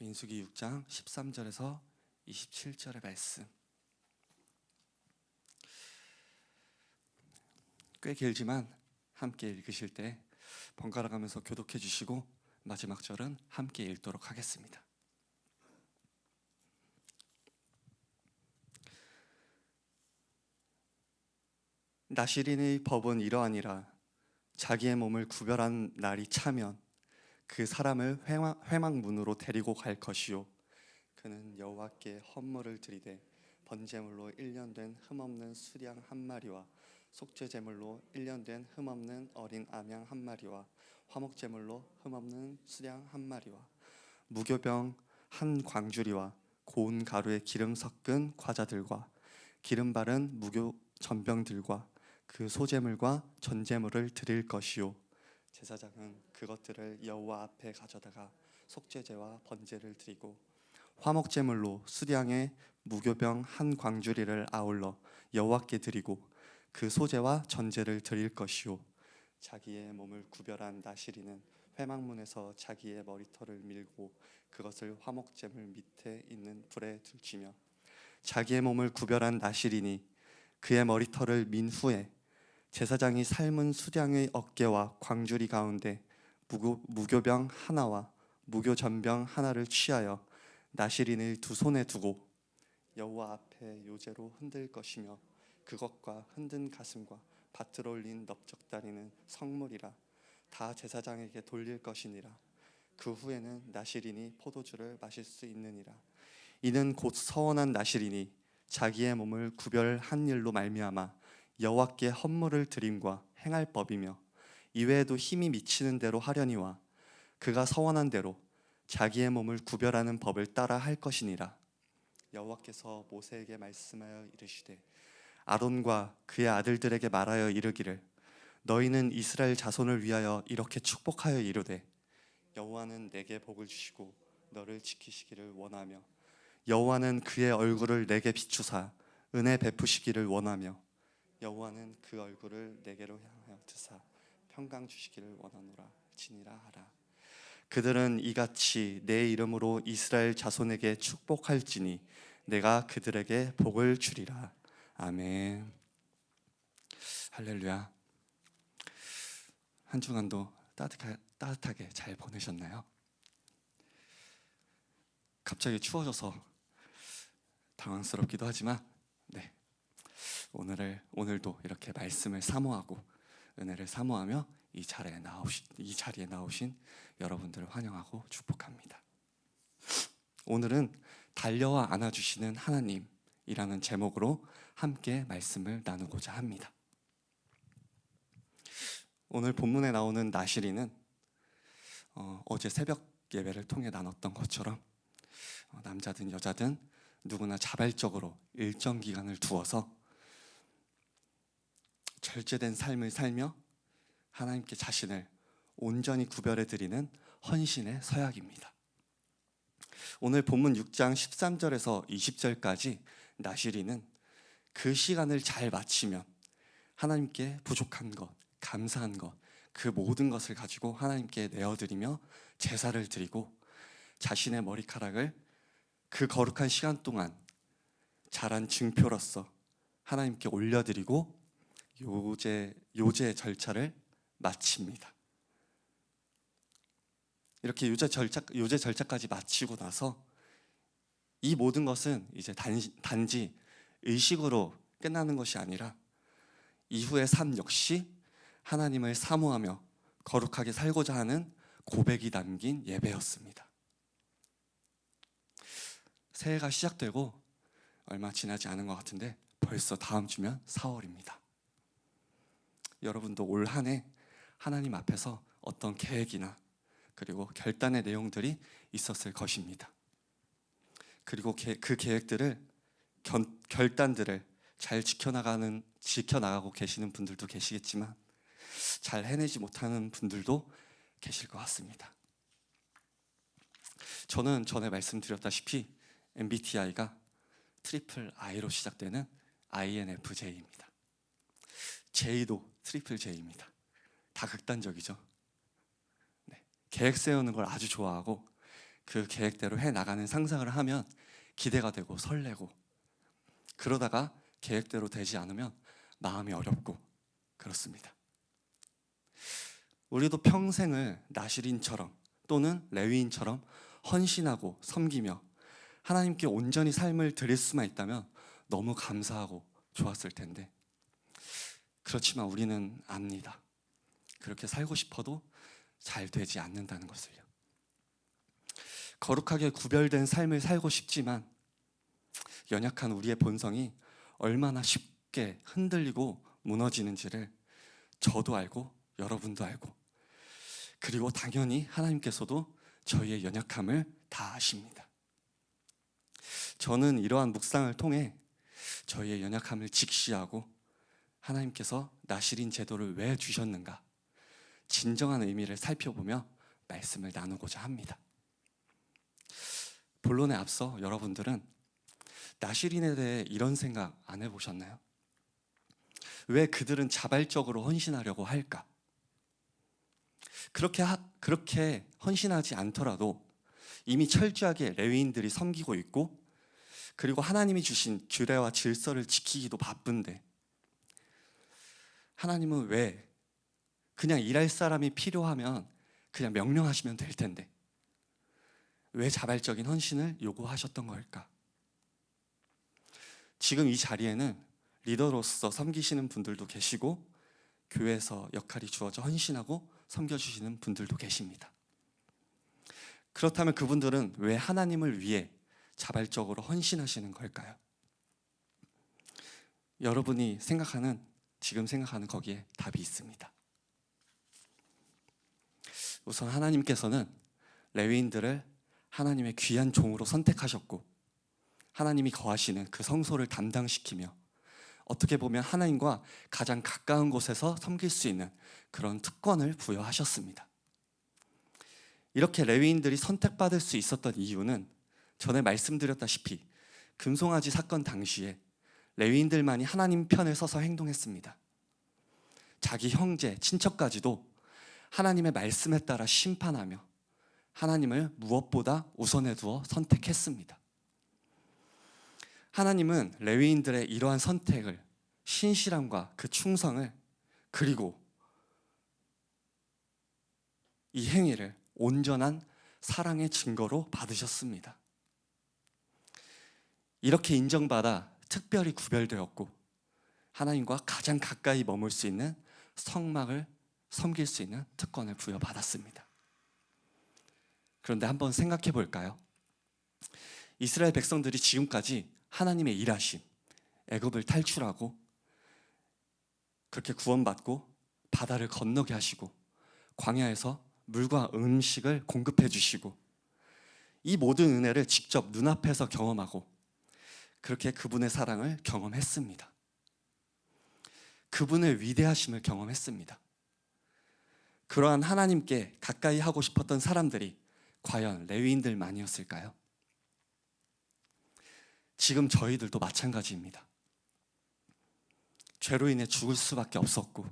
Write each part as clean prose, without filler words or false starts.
민수기 6장 13절에서 27절의 말씀. 꽤 길지만 함께 읽으실 때 번갈아 가면서 교독해 주시고 마지막 절은 함께 읽도록 하겠습니다. 나시린의 법은 이러하니라. 자기의 몸을 구별한 날이 차면 그 사람을 회막문으로 데리고 갈 것이요, 그는 여호와께 헌물을 드리되 번제물로 1년 된 흠없는 수양 한 마리와 속죄제물로 1년 된 흠없는 어린 암양 한 마리와 화목제물로 흠없는 수양 한 마리와 무교병 한 광주리와 고운 가루에 기름 섞은 과자들과 기름 바른 무교 전병들과 그 소제물과 전제물을 드릴 것이요, 제사장은 그것들을 여호와 앞에 가져다가 속죄제와 번제를 드리고 화목제물로 수량의 무교병 한 광주리를 아울러 여호와께 드리고 그 소제와 전제를 드릴 것이요, 자기의 몸을 구별한 나시리는 회막문에서 자기의 머리털을 밀고 그것을 화목제물 밑에 있는 불에 들치며, 자기의 몸을 구별한 나시리니 그의 머리털을 민 후에 제사장이 삶은 수량의 어깨와 광주리 가운데 무교병 하나와 무교전병 하나를 취하여 나시린의 두 손에 두고 여호와 앞에 요제로 흔들 것이며, 그것과 흔든 가슴과 밭으로 올린 넓적다리는 성물이라 다 제사장에게 돌릴 것이니라. 그 후에는 나시린이 포도주를 마실 수 있느니라. 이는 곧 서원한 나시린이 자기의 몸을 구별한 일로 말미암아 여호와께 헌물을 드림과 행할 법이며, 이외에도 힘이 미치는 대로 하려니와 그가 서원한 대로 자기의 몸을 구별하는 법을 따라 할 것이니라. 여호와께서 모세에게 말씀하여 이르시되 아론과 그의 아들들에게 말하여 이르기를, 너희는 이스라엘 자손을 위하여 이렇게 축복하여 이르되, 여호와는 내게 복을 주시고 너를 지키시기를 원하며, 여호와는 그의 얼굴을 내게 비추사 은혜 베푸시기를 원하며, 여호와는 그 얼굴을 내게로 향하여 드사 평강 주시기를 원하노라 지니라 하라. 그들은 이같이 내 이름으로 이스라엘 자손에게 축복할지니 내가 그들에게 복을 주리라. 아멘. 할렐루야. 한 주간도 따뜻하게 잘 보내셨나요? 갑자기 추워져서 당황스럽기도 하지만 오늘도 이렇게 말씀을 사모하고 은혜를 사모하며 이 자리에 나오신 여러분들을 환영하고 축복합니다. 오늘은 달려와 안아주시는 하나님이라는 제목으로 함께 말씀을 나누고자 합니다. 오늘 본문에 나오는 나시린은 어제 새벽 예배를 통해 나눴던 것처럼 남자든 여자든 누구나 자발적으로 일정 기간을 두어서 절제된 삶을 살며 하나님께 자신을 온전히 구별해 드리는 헌신의 서약입니다. 오늘 본문 6장 13절에서 20절까지 나시린은 그 시간을 잘 마치면 하나님께 부족한 것, 감사한 것, 그 모든 것을 가지고 하나님께 내어드리며 제사를 드리고 자신의 머리카락을 그 거룩한 시간 동안 자란 증표로서 하나님께 올려드리고 요제 절차를 마칩니다. 이렇게 요제 절차까지 마치고 나서 이 모든 것은 이제 단지 의식으로 끝나는 것이 아니라 이후의 삶 역시 하나님을 사모하며 거룩하게 살고자 하는 고백이 담긴 예배였습니다. 새해가 시작되고 얼마 지나지 않은 것 같은데 벌써 다음 주면 4월입니다. 여러분도 올 한 해 하나님 앞에서 어떤 계획이나 그리고 결단의 내용들이 있었을 것입니다. 그리고 그 계획들을 결단들을 잘 지켜나가고 계시는 분들도 계시겠지만 잘 해내지 못하는 분들도 계실 것 같습니다. 저는 전에 말씀드렸다시피 MBTI가 트리플 I로 시작되는 INFJ입니다. J도 트리플 J입니다. 다 극단적이죠. 계획 세우는 걸 아주 좋아하고 그 계획대로 해나가는 상상을 하면 기대가 되고 설레고, 그러다가 계획대로 되지 않으면 마음이 어렵고 그렇습니다. 우리도 평생을 나실인처럼 또는 레위인처럼 헌신하고 섬기며 하나님께 온전히 삶을 드릴 수만 있다면 너무 감사하고 좋았을 텐데, 그렇지만 우리는 압니다. 그렇게 살고 싶어도 잘 되지 않는다는 것을요. 거룩하게 구별된 삶을 살고 싶지만 연약한 우리의 본성이 얼마나 쉽게 흔들리고 무너지는지를 저도 알고 여러분도 알고, 그리고 당연히 하나님께서도 저희의 연약함을 다 아십니다. 저는 이러한 묵상을 통해 저희의 연약함을 직시하고 하나님께서 나실인 제도를 왜 주셨는가 진정한 의미를 살펴보며 말씀을 나누고자 합니다. 본론에 앞서 여러분들은 나실인에 대해 이런 생각 안 해보셨나요? 왜 그들은 자발적으로 헌신하려고 할까? 그렇게 헌신하지 않더라도 이미 철저하게 레위인들이 섬기고 있고, 그리고 하나님이 주신 규례와 질서를 지키기도 바쁜데, 하나님은 왜 그냥 일할 사람이 필요하면 그냥 명령하시면 될 텐데 왜 자발적인 헌신을 요구하셨던 걸까? 지금 이 자리에는 리더로서 섬기시는 분들도 계시고, 교회에서 역할이 주어져 헌신하고 섬겨주시는 분들도 계십니다. 그렇다면 그분들은 왜 하나님을 위해 자발적으로 헌신하시는 걸까요? 여러분이 지금 생각하는 거기에 답이 있습니다. 우선 하나님께서는 레위인들을 하나님의 귀한 종으로 선택하셨고, 하나님이 거하시는 그 성소를 담당시키며 어떻게 보면 하나님과 가장 가까운 곳에서 섬길 수 있는 그런 특권을 부여하셨습니다. 이렇게 레위인들이 선택받을 수 있었던 이유는 전에 말씀드렸다시피 금송아지 사건 당시에 레위인들만이 하나님 편을 서서 행동했습니다. 자기 형제, 친척까지도 하나님의 말씀에 따라 심판하며 하나님을 무엇보다 우선에 두어 선택했습니다. 하나님은 레위인들의 이러한 선택을, 신실함과 그 충성을, 그리고 이 행위를 온전한 사랑의 증거로 받으셨습니다. 이렇게 인정받아 특별히 구별되었고, 하나님과 가장 가까이 머물 수 있는 성막을 섬길 수 있는 특권을 부여받았습니다. 그런데 한번 생각해 볼까요? 이스라엘 백성들이 지금까지 하나님의 일하심, 애굽을 탈출하고 그렇게 구원받고 바다를 건너게 하시고 광야에서 물과 음식을 공급해 주시고, 이 모든 은혜를 직접 눈앞에서 경험하고 그렇게 그분의 사랑을 경험했습니다. 그분의 위대하심을 경험했습니다. 그러한 하나님께 가까이 하고 싶었던 사람들이 과연 레위인들만이었을까요? 지금 저희들도 마찬가지입니다. 죄로 인해 죽을 수밖에 없었고,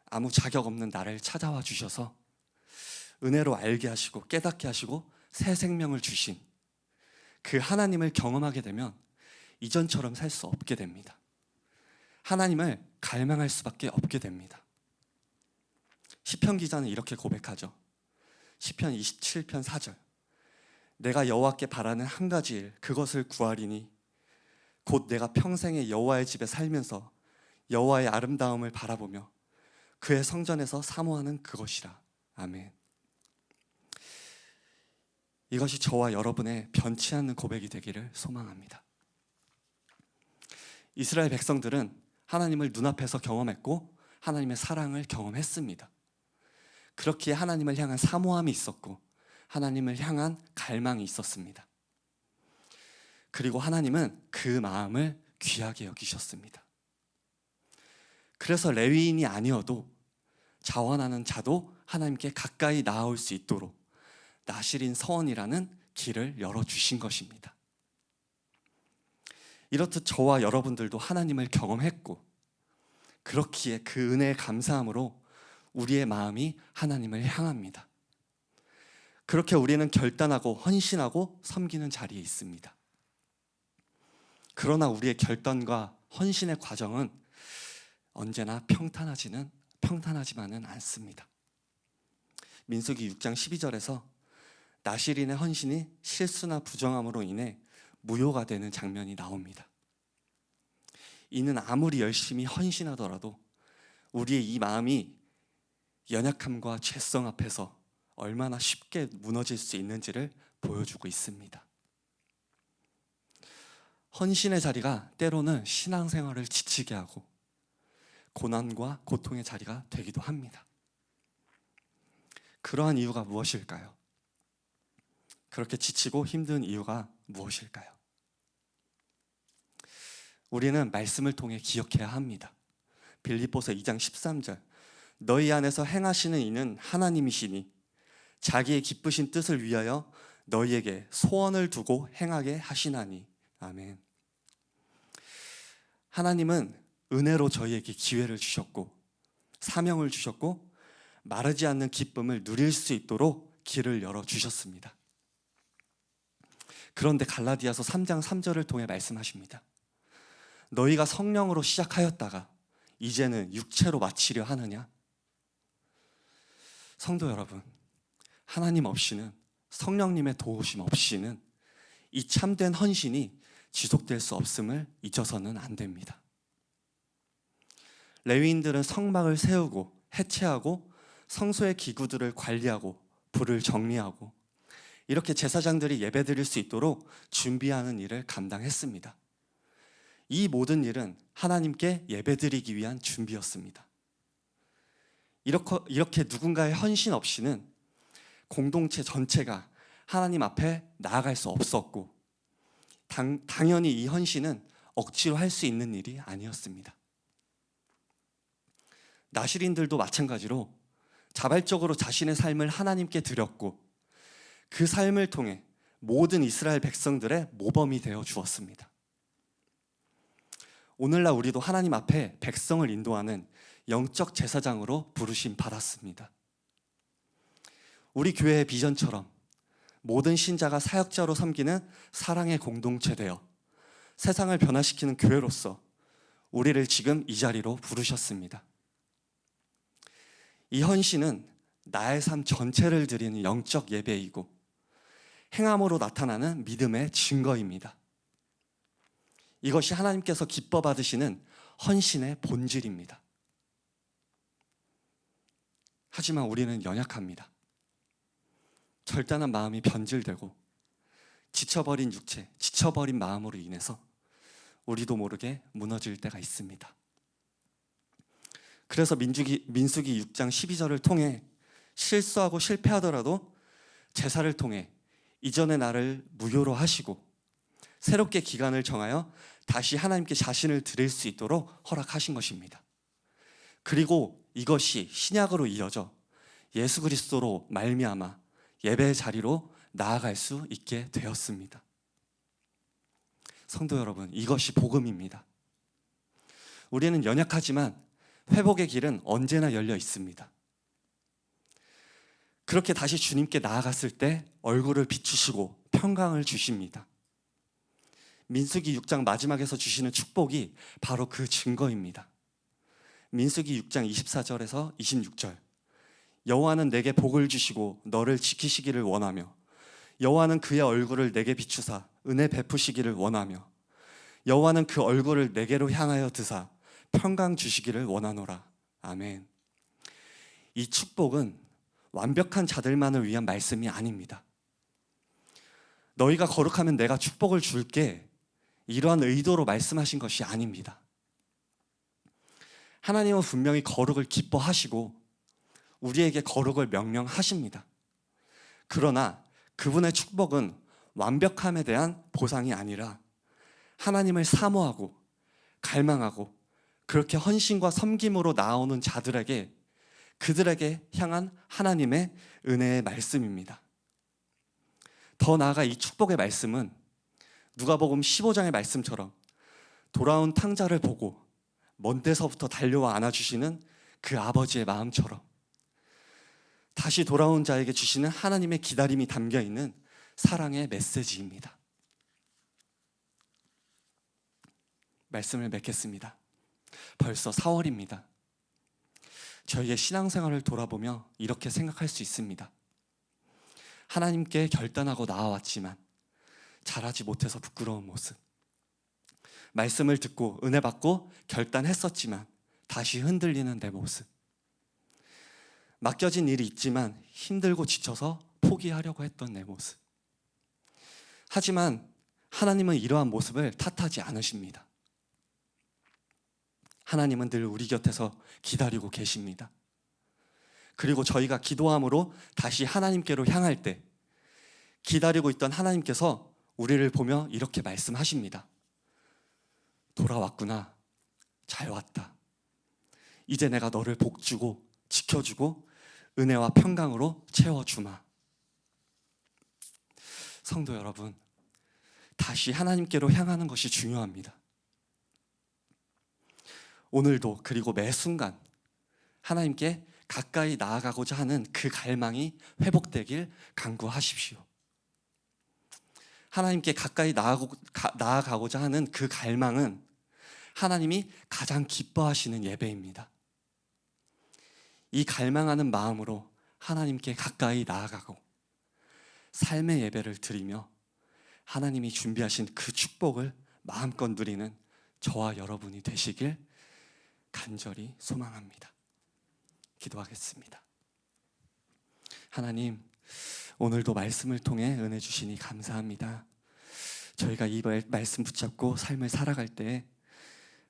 아무 자격 없는 나를 찾아와 주셔서 은혜로 알게 하시고 깨닫게 하시고 새 생명을 주신 그 하나님을 경험하게 되면 이전처럼 살 수 없게 됩니다. 하나님을 갈망할 수밖에 없게 됩니다. 시편 기자는 이렇게 고백하죠. 시편 27편 4절. 내가 여호와께 바라는 한 가지 일, 그것을 구하리니 곧 내가 평생에 여호와의 집에 살면서 여호와의 아름다움을 바라보며 그의 성전에서 사모하는 그것이라. 아멘. 이것이 저와 여러분의 변치 않는 고백이 되기를 소망합니다. 이스라엘 백성들은 하나님을 눈앞에서 경험했고 하나님의 사랑을 경험했습니다. 그렇기에 하나님을 향한 사모함이 있었고 하나님을 향한 갈망이 있었습니다. 그리고 하나님은 그 마음을 귀하게 여기셨습니다. 그래서 레위인이 아니어도 자원하는 자도 하나님께 가까이 나아올 수 있도록 나실인 서원이라는 길을 열어주신 것입니다. 이렇듯 저와 여러분들도 하나님을 경험했고, 그렇기에 그 은혜의 감사함으로 우리의 마음이 하나님을 향합니다. 그렇게 우리는 결단하고 헌신하고 섬기는 자리에 있습니다. 그러나 우리의 결단과 헌신의 과정은 언제나 평탄하지만은 않습니다. 민수기 6장 12절에서 나실인의 헌신이 실수나 부정함으로 인해 무효가 되는 장면이 나옵니다. 이는 아무리 열심히 헌신하더라도 우리의 이 마음이 연약함과 죄성 앞에서 얼마나 쉽게 무너질 수 있는지를 보여주고 있습니다. 헌신의 자리가 때로는 신앙생활을 지치게 하고 고난과 고통의 자리가 되기도 합니다. 그러한 이유가 무엇일까요? 그렇게 지치고 힘든 이유가 무엇일까요? 우리는 말씀을 통해 기억해야 합니다. 빌립보서 2장 13절, 너희 안에서 행하시는 이는 하나님이시니 자기의 기쁘신 뜻을 위하여 너희에게 소원을 두고 행하게 하시나니. 아멘. 하나님은 은혜로 저희에게 기회를 주셨고 사명을 주셨고 마르지 않는 기쁨을 누릴 수 있도록 길을 열어주셨습니다. 그런데 갈라디아서 3장 3절을 통해 말씀하십니다. 너희가 성령으로 시작하였다가 이제는 육체로 마치려 하느냐? 성도 여러분, 하나님 없이는, 성령님의 도우심 없이는 이 참된 헌신이 지속될 수 없음을 잊어서는 안 됩니다. 레위인들은 성막을 세우고 해체하고 성소의 기구들을 관리하고 불을 정리하고 이렇게 제사장들이 예배드릴 수 있도록 준비하는 일을 감당했습니다. 이 모든 일은 하나님께 예배드리기 위한 준비였습니다. 이렇게 누군가의 헌신 없이는 공동체 전체가 하나님 앞에 나아갈 수 없었고 당연히 이 헌신은 억지로 할 수 있는 일이 아니었습니다. 나실인들도 마찬가지로 자발적으로 자신의 삶을 하나님께 드렸고 그 삶을 통해 모든 이스라엘 백성들의 모범이 되어 주었습니다. 오늘날 우리도 하나님 앞에 백성을 인도하는 영적 제사장으로 부르심 받았습니다. 우리 교회의 비전처럼 모든 신자가 사역자로 섬기는 사랑의 공동체 되어 세상을 변화시키는 교회로서 우리를 지금 이 자리로 부르셨습니다. 이 헌신은 나의 삶 전체를 드리는 영적 예배이고 행함으로 나타나는 믿음의 증거입니다. 이것이 하나님께서 기뻐 받으시는 헌신의 본질입니다. 하지만 우리는 연약합니다. 절단한 마음이 변질되고 지쳐버린 육체, 지쳐버린 마음으로 인해서 우리도 모르게 무너질 때가 있습니다. 그래서 민수기 6장 12절을 통해 실수하고 실패하더라도 제사를 통해 이전의 나를 무효로 하시고 새롭게 기간을 정하여 다시 하나님께 자신을 드릴 수 있도록 허락하신 것입니다. 그리고 이것이 신약으로 이어져 예수 그리스도로 말미암아 예배의 자리로 나아갈 수 있게 되었습니다. 성도 여러분, 이것이 복음입니다. 우리는 연약하지만 회복의 길은 언제나 열려 있습니다. 그렇게 다시 주님께 나아갔을 때 얼굴을 비추시고 평강을 주십니다. 민수기 6장 마지막에서 주시는 축복이 바로 그 증거입니다. 민수기 6장 24절에서 26절, 여호와는 내게 복을 주시고 너를 지키시기를 원하며 여호와는 그의 얼굴을 내게 비추사 은혜 베푸시기를 원하며 여호와는 그 얼굴을 내게로 향하여 드사 평강 주시기를 원하노라. 아멘. 이 축복은 완벽한 자들만을 위한 말씀이 아닙니다. 너희가 거룩하면 내가 축복을 줄게, 이러한 의도로 말씀하신 것이 아닙니다. 하나님은 분명히 거룩을 기뻐하시고 우리에게 거룩을 명령하십니다. 그러나 그분의 축복은 완벽함에 대한 보상이 아니라 하나님을 사모하고 갈망하고 그렇게 헌신과 섬김으로 나아오는 자들에게, 그들에게 향한 하나님의 은혜의 말씀입니다. 더 나아가 이 축복의 말씀은 누가복음 15장의 말씀처럼 돌아온 탕자를 보고 먼 데서부터 달려와 안아주시는 그 아버지의 마음처럼 다시 돌아온 자에게 주시는 하나님의 기다림이 담겨 있는 사랑의 메시지입니다. 말씀을 맺겠습니다. 벌써 4월입니다. 저희의 신앙생활을 돌아보며 이렇게 생각할 수 있습니다. 하나님께 결단하고 나아왔지만 잘하지 못해서 부끄러운 모습, 말씀을 듣고 은혜 받고 결단했었지만 다시 흔들리는 내 모습, 맡겨진 일이 있지만 힘들고 지쳐서 포기하려고 했던 내 모습. 하지만 하나님은 이러한 모습을 탓하지 않으십니다. 하나님은 늘 우리 곁에서 기다리고 계십니다. 그리고 저희가 기도함으로 다시 하나님께로 향할 때 기다리고 있던 하나님께서 우리를 보며 이렇게 말씀하십니다. 돌아왔구나. 잘 왔다. 이제 내가 너를 복주고 지켜주고 은혜와 평강으로 채워주마. 성도 여러분, 다시 하나님께로 향하는 것이 중요합니다. 오늘도 그리고 매 순간 하나님께 가까이 나아가고자 하는 그 갈망이 회복되길 간구하십시오. 하나님께 가까이 나아가고자 하는 그 갈망은 하나님이 가장 기뻐하시는 예배입니다. 이 갈망하는 마음으로 하나님께 가까이 나아가고 삶의 예배를 드리며 하나님이 준비하신 그 축복을 마음껏 누리는 저와 여러분이 되시길 간절히 소망합니다. 기도하겠습니다. 하나님, 오늘도 말씀을 통해 은혜 주시니 감사합니다. 저희가 이 말씀 붙잡고 삶을 살아갈 때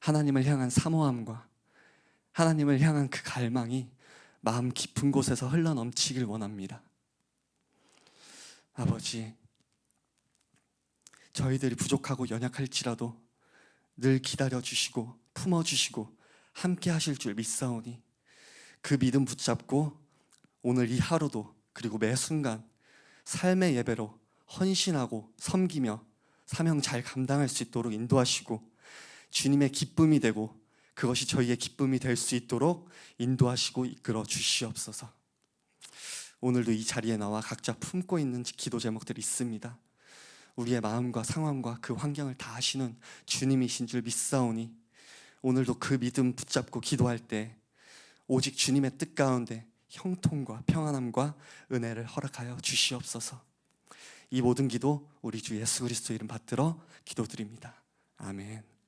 하나님을 향한 사모함과 하나님을 향한 그 갈망이 마음 깊은 곳에서 흘러넘치길 원합니다. 아버지, 저희들이 부족하고 연약할지라도 늘 기다려주시고 품어주시고 함께 하실 줄 믿사오니 그 믿음 붙잡고 오늘 이 하루도 그리고 매 순간 삶의 예배로 헌신하고 섬기며 사명 잘 감당할 수 있도록 인도하시고 주님의 기쁨이 되고 그것이 저희의 기쁨이 될 수 있도록 인도하시고 이끌어 주시옵소서. 오늘도 이 자리에 나와 각자 품고 있는 기도 제목들이 있습니다. 우리의 마음과 상황과 그 환경을 다 아시는 주님이신 줄 믿사오니 오늘도 그 믿음 붙잡고 기도할 때 오직 주님의 뜻 가운데 형통과 평안함과 은혜를 허락하여 주시옵소서. 이 모든 기도 우리 주 예수 그리스도 이름 받들어 기도드립니다. 아멘.